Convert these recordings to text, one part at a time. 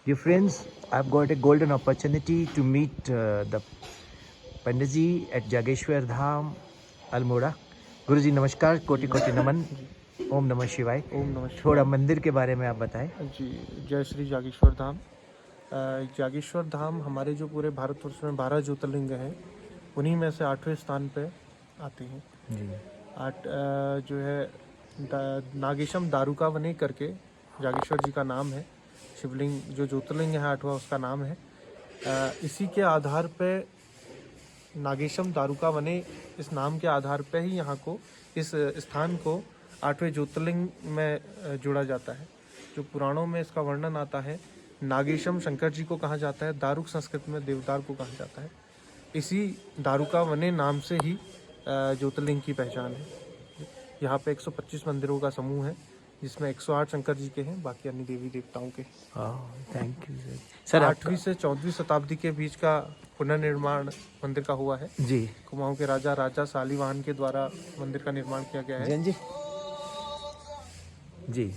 Dear friends, I've got a golden opportunity to meet the Panditji at Jageshwar Dham, Almora. गुरुजी नमस्कार, कोटि कोटि नमन। ओम नमः शिवाय। ओम नमः शिवाय। थोड़ा मंदिर के बारे में आप बताएं। जी, जय श्री जागेश्वर धाम। जागेश्वर धाम हमारे जो पूरे भारतवर्ष में 12 ज्योतिर्लिंग हैं, उन्हीं में से 8वें स्थान पे आते हैं। जी। जो है नागेशम दारुका वने करके जागेश्वर जी का नाम है। शिवलिंग जो ज्योतिर्लिंग है 8वां, उसका नाम है। इसी के आधार पे नागेशम दारुका वने, इस नाम के आधार पे ही यहाँ को, इस स्थान को 8वें ज्योतिर्लिंग में जोड़ा जाता है। जो पुराणों में इसका वर्णन आता है, नागेशम शंकर जी को कहा जाता है, दारुक संस्कृत में देवदार को कहा जाता है। इसी दारुका वने नाम से ही ज्योतिर्लिंग की पहचान है। यहाँ पे 125 मंदिरों का समूह है, जिसमें 108 शंकर जी के हैं, बाकी अन्य देवी देवताओं के। Thank you sir. 8वीं से 14वीं शताब्दी के बीच का पुनर्निर्माण मंदिर का हुआ है। जी कुमाऊं के राजा शालिवाहन के द्वारा मंदिर का निर्माण किया गया है। जैन जी। जी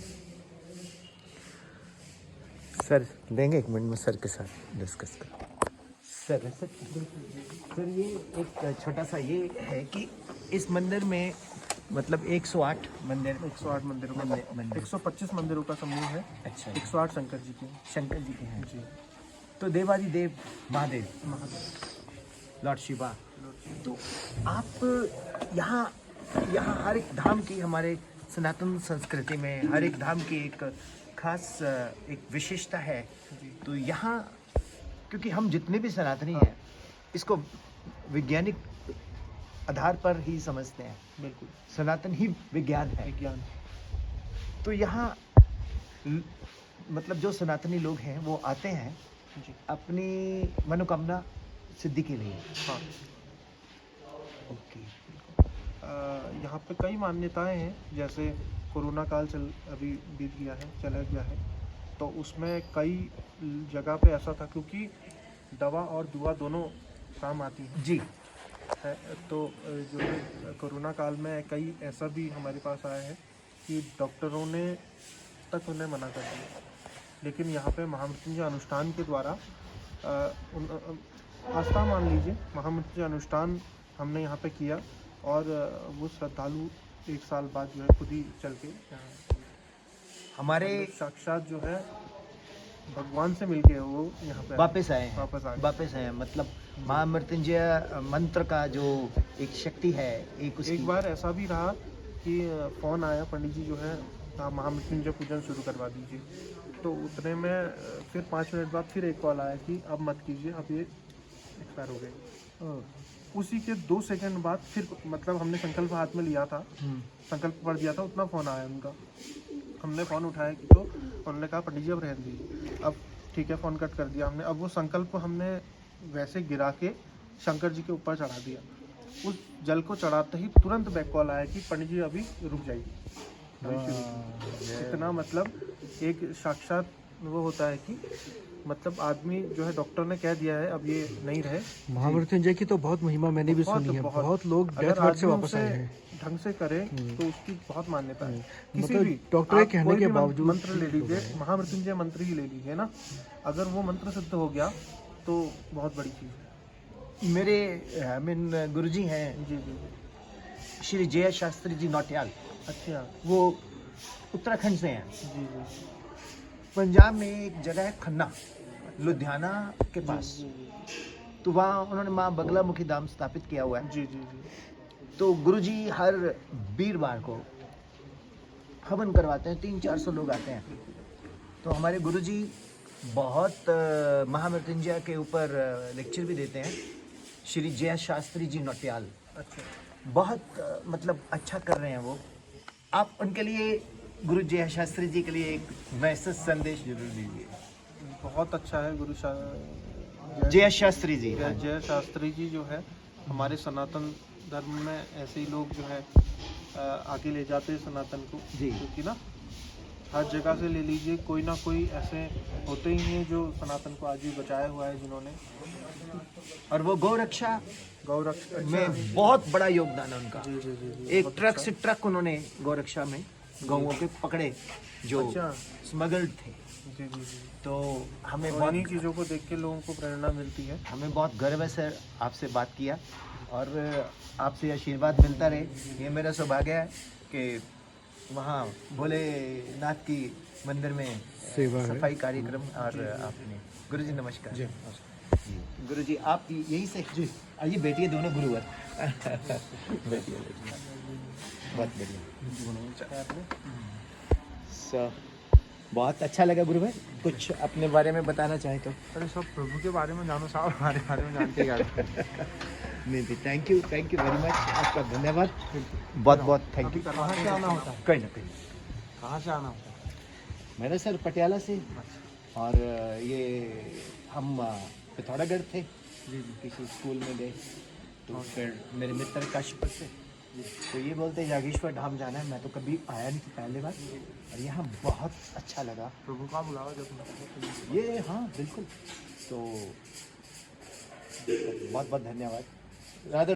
सर, देंगे 1 मिनट में सर के साथ डिस्कस करो। सर ये एक छोटा सा ये है कि इस मंदिर में मतलब 108 मंदिर, 108 मंदिरों का, 125 मंदिरों का समूह है। अच्छा, 108 शंकर जी के हैं जी। तो देवादिदेव महादेव, लॉर्ड शिवा। तो आप यहाँ हर एक धाम की, हमारे सनातन संस्कृति में हर एक धाम की एक खास एक विशेषता है। तो यहाँ क्योंकि हम जितने भी सनातनी हैं, इसको वैज्ञानिक आधार पर ही समझते हैं। बिल्कुल, सनातन ही विज्ञान है। तो यहाँ मतलब जो सनातनी लोग हैं वो आते हैं जी। अपनी मनोकामना सिद्धि के लिए। हाँ, ओके। यहाँ पे कई मान्यताएं हैं। जैसे कोरोना काल अभी बीत गया है, चला गया है, तो उसमें कई जगह पे ऐसा था, क्योंकि दवा और दुआ दोनों काम आती हैं जी है। तो जो है कोरोना काल में कई ऐसा भी हमारे पास आया है कि डॉक्टरों ने तक उन्हें मना कर दिया, लेकिन यहाँ पे महामृत्युंजय अनुष्ठान के द्वारा आस्था मान लीजिए, महामृत्युंजय अनुष्ठान हमने यहाँ पे किया, और वो श्रद्धालु 1 साल बाद जो है खुद ही चल के हमारे साक्षात जो है भगवान से मिलके वो यहाँ पे वापस आए हैं। मतलब महामृत्युंजय मंत्र का जो एक शक्ति है, एक बार ऐसा भी रहा कि फ़ोन आया, पंडित जी जो है महामृत्युंजय पूजन शुरू करवा दीजिए। तो उतने में फिर 5 मिनट बाद फिर एक कॉल आया कि अब मत कीजिए, अब ये एक्सपायर हो गए। उसी के 2 सेकंड बाद फिर, मतलब हमने संकल्प हाथ में लिया था, संकल्प पढ़ दिया था, उतना फ़ोन आया उनका। हमने फ़ोन उठाया कि, तो उन्होंने कहा पंडित जी अब रहने दीजिए। अब ठीक है, फ़ोन कट कर दिया हमने। अब वो संकल्प हमने वैसे गिरा के शंकर जी के ऊपर चढ़ा दिया। उस जल को चढ़ाते ही तुरंत बैक कॉल आया कि पंडित जी अभी रुक जाइए। इतना मतलब एक साक्षात वो होता है कि मतलब आदमी जो है, डॉक्टर ने कह दिया है अब ये नहीं रहे। महामृत्युंजय की तो बहुत महिमा मैंने भी सुनी है। बहुत लोग डेथ बेड से वापस आए हैं। ढंग से करे तो उसकी बहुत मान्यता है। किसी मतलब भी डॉक्टर के कहने के बावजूद मंत्र ले लीजिए, महामृत्युंजय मंत्र ही ले लीजिए ना, अगर वो मंत्र सिद्ध हो गया तो बहुत बड़ी चीज़ है। मेरे गुरुजी हैं जी जी। श्री जय शास्त्री जी नौटियाल। अच्छा। वो उत्तराखंड से हैं। जी जी। पंजाब में एक जगह है खन्ना, लुधियाना के पास। तो वहाँ उन्होंने माँ बगलामुखी धाम स्थापित किया हुआ है। जी जी जी। तो गुरुजी हर वीरवार को हवन करवाते हैं, 300-400 लोग आते हैं। तो हमारे गुरुजी बहुत महामृत्युंजय के ऊपर लेक्चर भी देते हैं। श्री जय शास्त्री जी नौटियाल। अच्छा, बहुत मतलब अच्छा कर रहे हैं वो। आप उनके लिए, गुरु जय शास्त्री जी के लिए एक मैसेज संदेश जरूर दीजिए। बहुत अच्छा है जय शास्त्री जी। जय शास्त्री जी जो है हमारे सनातन धर्म में ऐसे ही लोग जो है आगे ले जाते हैं सनातन को जी। क्योंकि ना हर जगह से ले लीजिए, कोई ना कोई ऐसे होते ही हैं जो सनातन को आज भी बचाया हुआ है, जिन्होंने। और वो गौरक्षा में बहुत बड़ा योगदान है उनका। जी जी जी। एक ट्रक से ट्रक उन्होंने गौरक्षा में गौओं के पकड़े जो अच्छा। स्मगल्ड थे। जी जी जी। तो हमें और बहुत इन्हीं चीज़ों को देख के लोगों को प्रेरणा मिलती है। हमें बहुत गर्व है सर आपसे बात किया, और आपसे आशीर्वाद मिलता रहे। ये मेरा सौभाग्य है कि वहाँ भोलेनाथ की मंदिर में सेवा है। सफाई कार्यक्रम और आपने गुरुजी नमस्कार जी। गुरुजी आप यही से जी आइए बैठिए, दोनों गुरुवर बैठिए बहुत बढ़िया। सर बहुत अच्छा लगा गुरु भाई, कुछ अपने बारे में बताना चाहें तो। अरे सब प्रभु के बारे में जानो साहब, हमारे बारे में जानते क्या। नहीं थैंक यू वेरी मच, आपका धन्यवाद बहुत बहुत थैंक यू। कहाँ से आना होता है? कहीं ना कहीं कहाँ से आना होता है? मेरा सर पटियाला से, और ये हम पिथौरागढ़ थे किसी स्कूल में गए, तो फिर मेरे मित्र काशीपुर से, तो ये बोलते हैं जागेश्वर धाम जाना है। मैं तो कभी आया नहीं था पहले बार, और यहाँ बहुत अच्छा लगा। प्रभु का बुलावा जब ये हाँ बिल्कुल, तो बहुत बहुत धन्यवाद। राधे